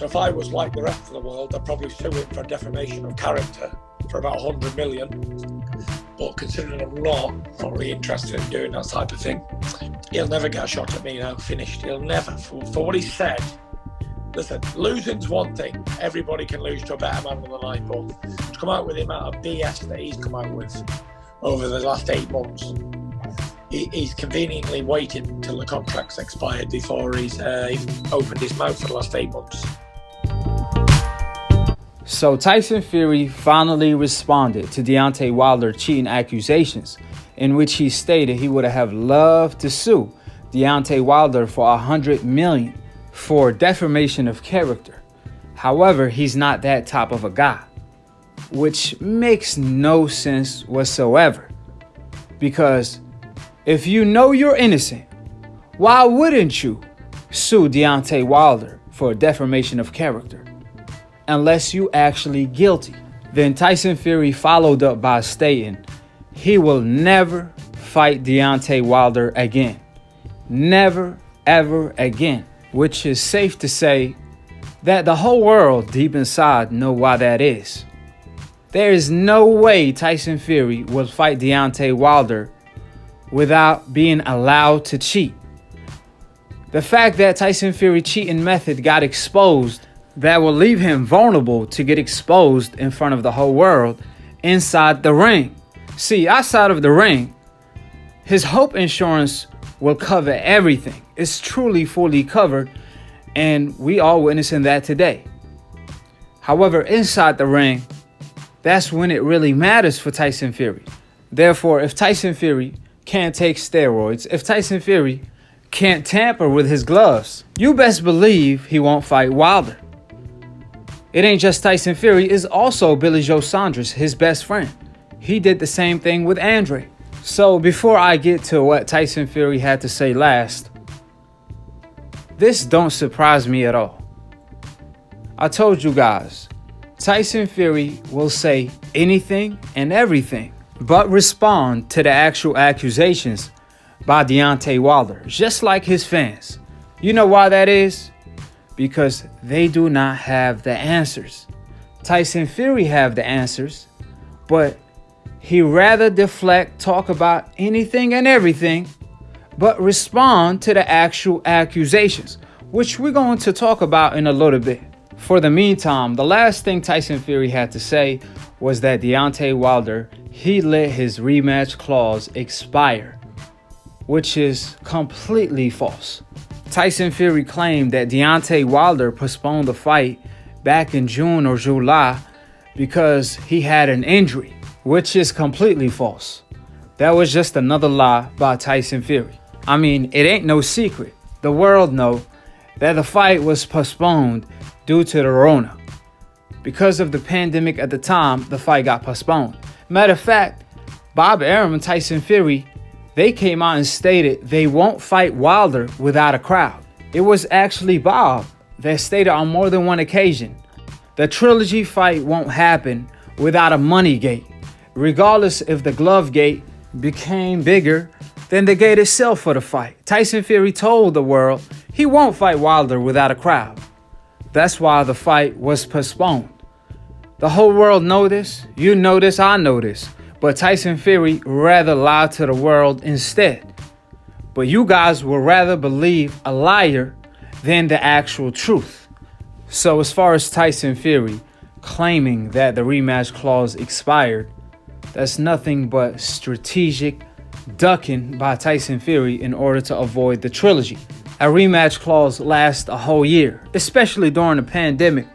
if I was like the rest of the world, I'd probably sue him for defamation of character for about 100 million. But considering I'm not really interested in doing that type of thing, he'll never get a shot at me now, finished. He'll never, for what he said. Listen, losing's one thing. Everybody can lose to a better man than the night, but to come out with the amount of BS that he's come out with over the last 8 months, he's conveniently waited until the contract's expired before he's even opened his mouth for the last 8 months. So Tyson Fury finally responded to Deontay Wilder cheating accusations, in which he stated he would have loved to sue Deontay Wilder for $100 million for defamation of character. However, he's not that type of a guy, which makes no sense whatsoever. Because if you know you're innocent, why wouldn't you sue Deontay Wilder for defamation of character? Unless you actually guilty. Then Tyson Fury followed up by stating he will never fight Deontay Wilder again. Never, ever again. Which is safe to say that the whole world deep inside know why that is. There is no way Tyson Fury will fight Deontay Wilder without being allowed to cheat. The fact that Tyson Fury cheating method got exposed, that will leave him vulnerable to get exposed in front of the whole world inside the ring. See, outside of the ring, his Hope Insurance will cover everything. It's truly fully covered, and we are witnessing that today. However, inside the ring, that's when it really matters for Tyson Fury. Therefore, if Tyson Fury can't take steroids, if Tyson Fury can't tamper with his gloves, you best believe he won't fight Wilder. It ain't just Tyson Fury, it's also Billy Joe Saunders, his best friend. He did the same thing with Andre. So before I get to what Tyson Fury had to say last, this don't surprise me at all. I told you guys, Tyson Fury will say anything and everything but respond to the actual accusations by Deontay Wilder, just like his fans. You know why that is? Because they do not have the answers. Tyson Fury have the answers, but he rather deflect, talk about anything and everything, but respond to the actual accusations, which we're going to talk about in a little bit. For the meantime, the last thing Tyson Fury had to say was that Deontay Wilder, he let his rematch clause expire, which is completely false. Tyson Fury claimed that Deontay Wilder postponed the fight back in June or July because he had an injury, which is completely false. That was just another lie by Tyson Fury. I mean, it ain't no secret. The world know that the fight was postponed due to the Rona. Because of the pandemic at the time, the fight got postponed. Matter of fact, Bob Arum and Tyson Fury, they came out and stated they won't fight Wilder without a crowd. It was actually Bob that stated on more than one occasion, the trilogy fight won't happen without a money gate, regardless if the glove gate became bigger than the gate itself for the fight. Tyson Fury told the world he won't fight Wilder without a crowd. That's why the fight was postponed. The whole world know this, you know this, I know this. But Tyson Fury rather lie to the world instead. But you guys will rather believe a liar than the actual truth. So as far as Tyson Fury claiming that the rematch clause expired, that's nothing but strategic ducking by Tyson Fury in order to avoid the trilogy. A rematch clause lasts a whole year, especially during the pandemic.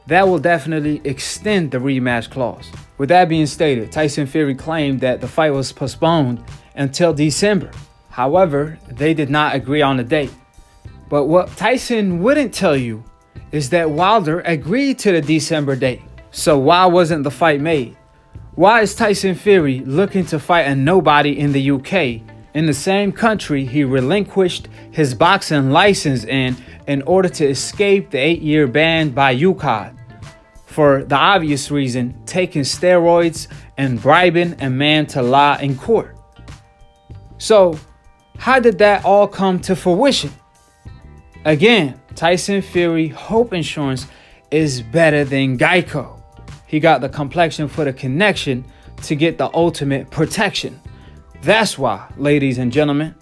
That will definitely extend the rematch clause. With that being stated, Tyson Fury claimed that the fight was postponed until December. However, they did not agree on a date. But what Tyson wouldn't tell you is that Wilder agreed to the December date. So why wasn't the fight made? Why is Tyson Fury looking to fight a nobody in the UK, in the same country he relinquished his boxing license in order to escape the 8-year ban by UCOD? For the obvious reason, taking steroids and bribing a man to lie in court. So, how did that all come to fruition? Again, Tyson Fury Hope Insurance is better than Geico. He got the complexion for the connection to get the ultimate protection. That's why, ladies and gentlemen,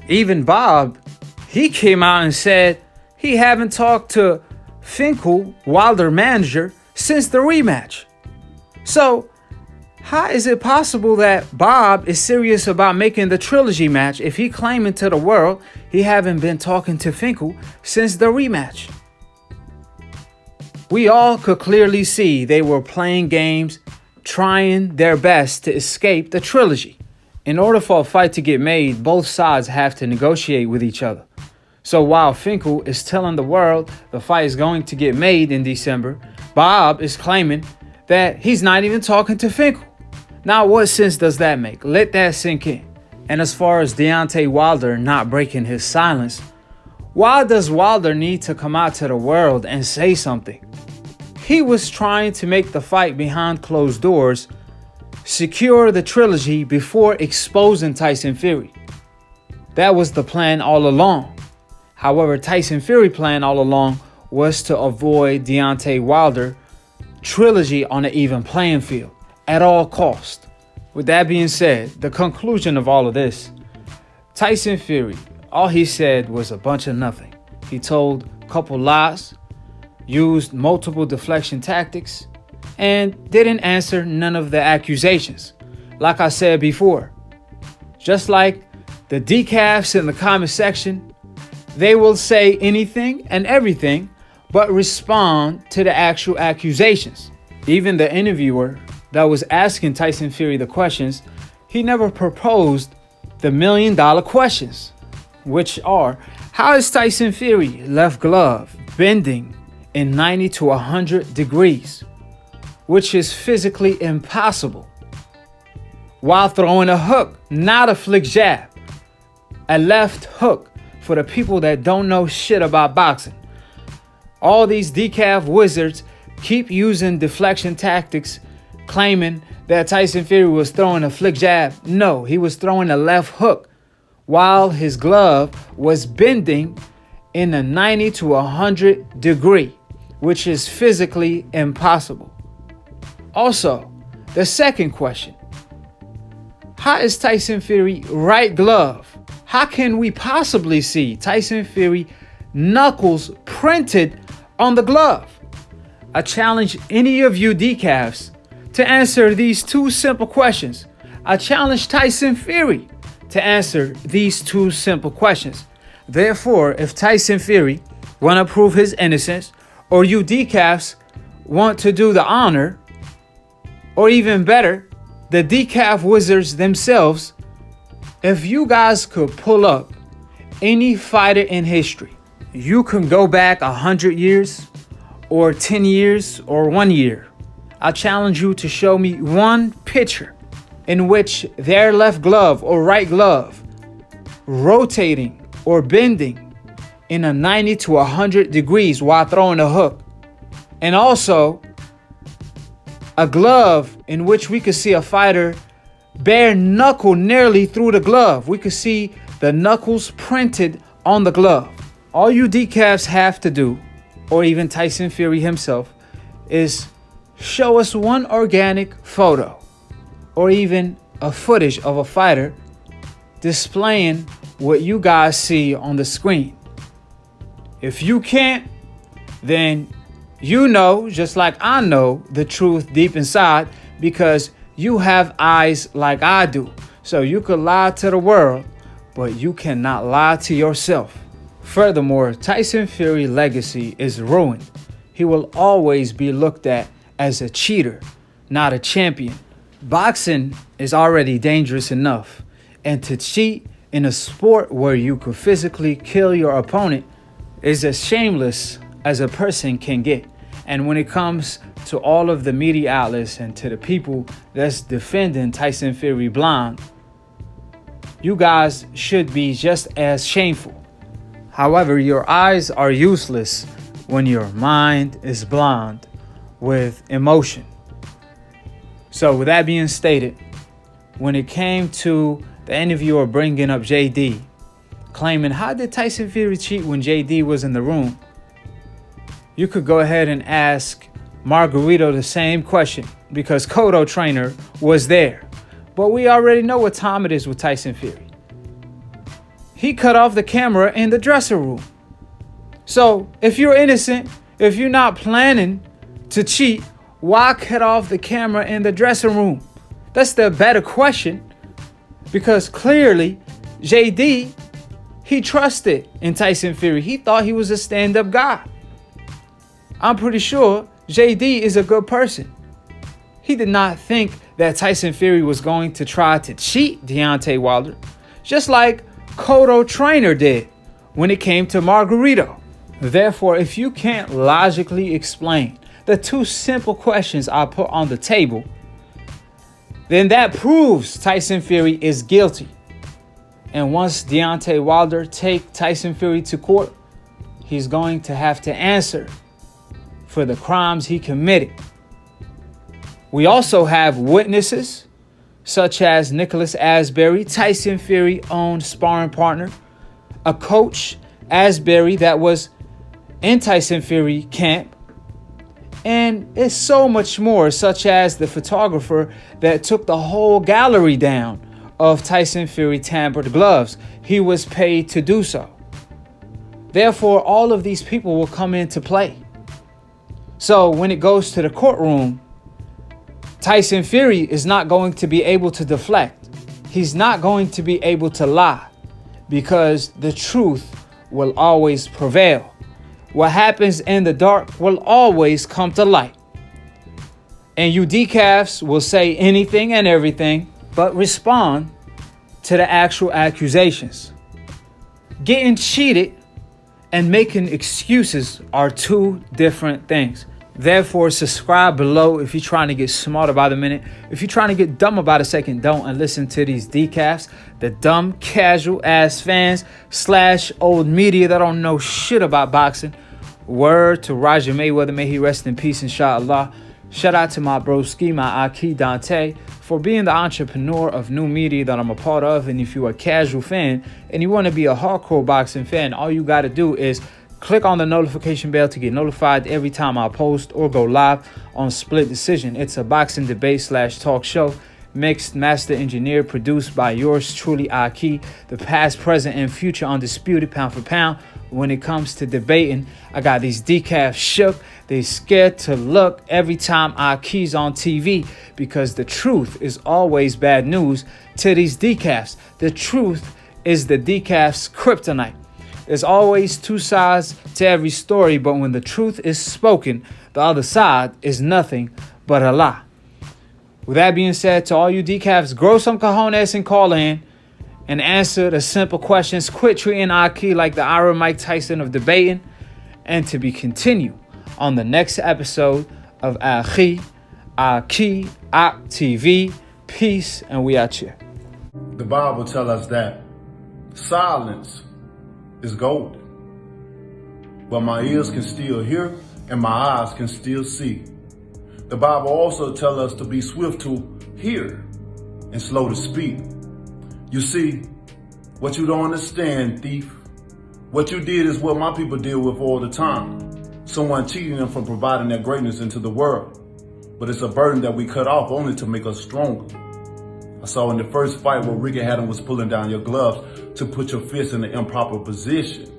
even Bob, he came out and said he haven't talked to Finkel, Wilder manager, since the rematch. So, how is it possible that Bob is serious about making the trilogy match if he claiming to the world he haven't been talking to Finkel since the rematch? We all could clearly see they were playing games, trying their best to escape the trilogy. In order for a fight to get made, both sides have to negotiate with each other. So while Finkel is telling the world the fight is going to get made in December, Bob is claiming that he's not even talking to Finkel. Now, what sense does that make? Let that sink in. And as far as Deontay Wilder not breaking his silence, why does Wilder need to come out to the world and say something? He was trying to make the fight behind closed doors, secure the trilogy before exposing Tyson Fury. That was the plan all along. However, Tyson Fury's plan all along was to avoid Deontay Wilder trilogy on an even playing field at all costs. With that being said, the conclusion of all of this, Tyson Fury, all he said was a bunch of nothing. He told a couple lies, used multiple deflection tactics, and didn't answer none of the accusations. Like I said before, just like the decafs in the comment section, they will say anything and everything but respond to the actual accusations. Even the interviewer that was asking Tyson Fury the questions, he never proposed the $1 million questions, which are, how is Tyson Fury left glove bending in 90 to 100 degrees, which is physically impossible, while throwing a hook, not a flick jab, a left hook for the people that don't know shit about boxing. All these decaf wizards keep using deflection tactics, claiming that Tyson Fury was throwing a flick jab. No, he was throwing a left hook while his glove was bending in a 90 to 100 degree, which is physically impossible. Also, the second question, how is Tyson Fury right glove? How can we possibly see Tyson Fury knuckles printed on the glove? I challenge any of you decafs to answer these two simple questions. I challenge Tyson Fury to answer these two simple questions. Therefore, if Tyson Fury want to prove his innocence, or you decafs want to do the honor, or even better, the decaf wizards themselves, if you guys could pull up any fighter in history, you can go back 100 years or 10 years or 1 year. I challenge you to show me one picture in which their left glove or right glove rotating or bending in a 90 to 100 degrees while throwing a hook. And also a glove in which we could see a fighter bare knuckle nearly through the glove. We could see the knuckles printed on the glove. All you decafs have to do, or even Tyson Fury himself, is show us one organic photo or even a footage of a fighter displaying what you guys see on the screen. If you can't, then you know, just like I know, the truth deep inside, because you have eyes like I do. So you could lie to the world, but you cannot lie to yourself. Furthermore, Tyson Fury's legacy is ruined. He will always be looked at as a cheater, not a champion. Boxing is already dangerous enough, and to cheat in a sport where you could physically kill your opponent is as shameless as a person can get. And when it comes to all of the media outlets and to the people that's defending Tyson Fury blind, you guys should be just as shameful. However, your eyes are useless when your mind is blind with emotion. So with that being stated, when it came to the interviewer bringing up JD, claiming, how did Tyson Fury cheat when JD was in the room? You could go ahead and ask Margarito the same question because Cotto Trainer was there. But we already know what time it is with Tyson Fury. He cut off the camera in the dressing room. So if you're innocent, if you're not planning to cheat, why cut off the camera in the dressing room? That's the better question. Because clearly, JD, he trusted in Tyson Fury. He thought he was a stand-up guy. I'm pretty sure JD is a good person. He did not think that Tyson Fury was going to try to cheat Deontay Wilder, just like Cotto Trainer did when it came to Margarito. Therefore, if you can't logically explain the two simple questions I put on the table, then that proves Tyson Fury is guilty. And once Deontay Wilder take Tyson Fury to court, he's going to have to answer for the crimes he committed. We also have witnesses such as Nicholas Asbury, Tyson Fury's own sparring partner, a coach, Asbury, that was in Tyson Fury camp, and it's so much more, such as the photographer that took the whole gallery down of Tyson Fury tampered gloves. He was paid to do so. Therefore, all of these people will come into play. So when it goes to the courtroom, Tyson Fury is not going to be able to deflect. He's not going to be able to lie because the truth will always prevail. What happens in the dark will always come to light. And you decafs will say anything and everything but respond to the actual accusations. Getting cheated and making excuses are two different things. Therefore, subscribe below if you're trying to get smarter by the minute. If you're trying to get dumber by the second, don't, and listen to these decafs, the dumb, casual ass fans / old media that don't know shit about boxing. Word to Roger Mayweather, may he rest in peace, inshallah. Shout out to my broski, my Akhi Deontay, for being the entrepreneur of new media that I'm a part of. And if you're a casual fan and you want to be a hardcore boxing fan, all you got to do is click on the notification bell to get notified every time I post or go live on Split Decision. It's a boxing debate / talk show, mixed, master engineered, produced by yours truly, Akhi, the past, present, and future undisputed pound for pound. When it comes to debating, I got these decafs shook. They scared to look every time Akhi's on TV because the truth is always bad news to these decafs. The truth is the decaf's kryptonite. There's always two sides to every story, but when the truth is spoken, the other side is nothing but a lie. With that being said, to all you decafs, grow some cojones and call in and answer the simple questions. Quit treating Akhi like the Iron Mike Tyson of debating, and to be continued on the next episode of Akhi TV. Peace, and we out here. The Bible tells us that silence is golden, but my ears can still hear and my eyes can still see. The Bible also tells us to be swift to hear and slow to speak. You see, what you don't understand, thief, what you did is what my people deal with all the time. Someone cheating them from providing their greatness into the world. But it's a burden that we cut off only to make us stronger. I saw in the first fight where Ricky Haddon was pulling down your gloves to put your fist in the improper position.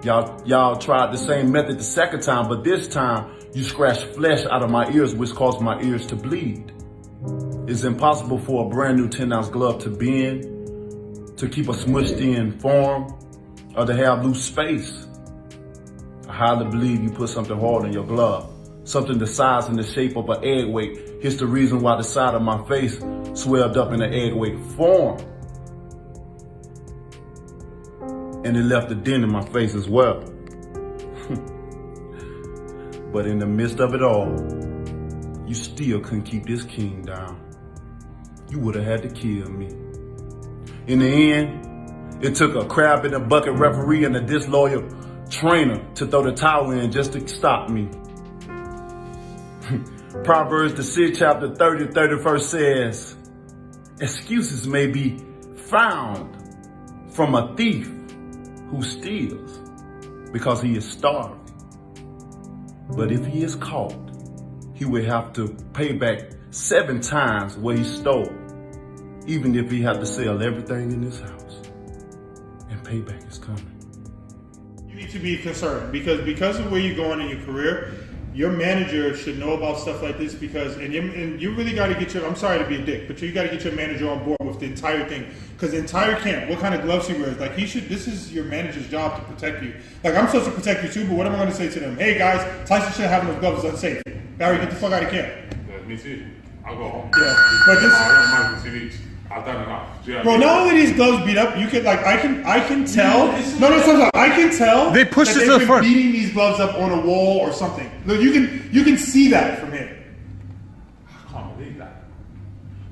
Y'all tried the same method the second time, but this time you scratched flesh out of my ears, which caused my ears to bleed. It's impossible for a brand new 10-ounce glove to bend, to keep a smushed in form, or to have loose space. I highly believe you put something hard in your glove, something the size and the shape of an egg weight. Here's the reason why the side of my face swelled up in an egg weight form. And it left a dent in my face as well. But in the midst of it all, you still couldn't keep this king down. You would have had to kill me. In the end, it took a crab in a bucket referee and a disloyal trainer to throw the towel in just to stop me. Proverbs, the 6th chapter 31st says, excuses may be found from a thief who steals because he is starving. But if he is caught, he will have to pay back 7 times what he stole, even if he had to sell everything in his house. And payback is coming. You need to be concerned because of where you're going in your career. Your manager should know about stuff like this and you really got to get I'm sorry to be a dick, but you got to get your manager on board with the entire thing. Because the entire camp, what kind of gloves he wears, like this is your manager's job to protect you. Like I'm supposed to protect you too, but what am I going to say to them? Hey guys, Tyson shouldn't have those gloves, it's unsafe. Barry, get the fuck out of camp. Yeah, me too. I'll go home. Yeah, but this. I've done enough. Yeah, bro, not only these gloves beat up, you could I can tell. No, I can tell. They pushed that it to the front. Beating these gloves up on a wall or something. Look, you can see that from here. I can't believe that.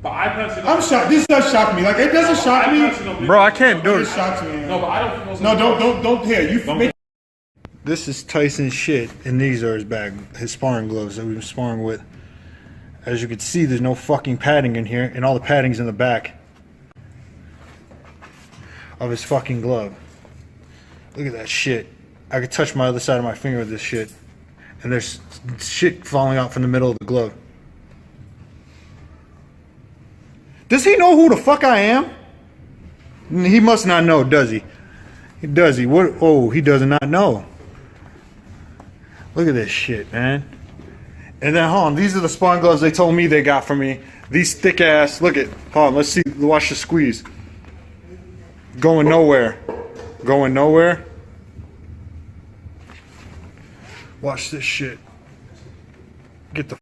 But I personally, I'm shocked. This does shock me. Like it doesn't shock me. Bro, I can't do It it. shocks me. No, but I don't think. No, don't. Here, you make. This is Tyson's shit, and these are his bag, his sparring gloves that we've been sparring with. As you can see, there's no fucking padding in here, and all the padding's in the back of his fucking glove. Look at that shit. I could touch my other side of my finger with this shit, and there's shit falling out from the middle of the glove. Does he know who the fuck I am? He must not know, does he? Does he? What? Oh, he does not know. Look at this shit, man. And then, hold on, these are the sparring gloves they told me they got for me. These thick ass, look at, hold on, let's see, watch the squeeze. Going nowhere. Going nowhere. Watch this shit. Get the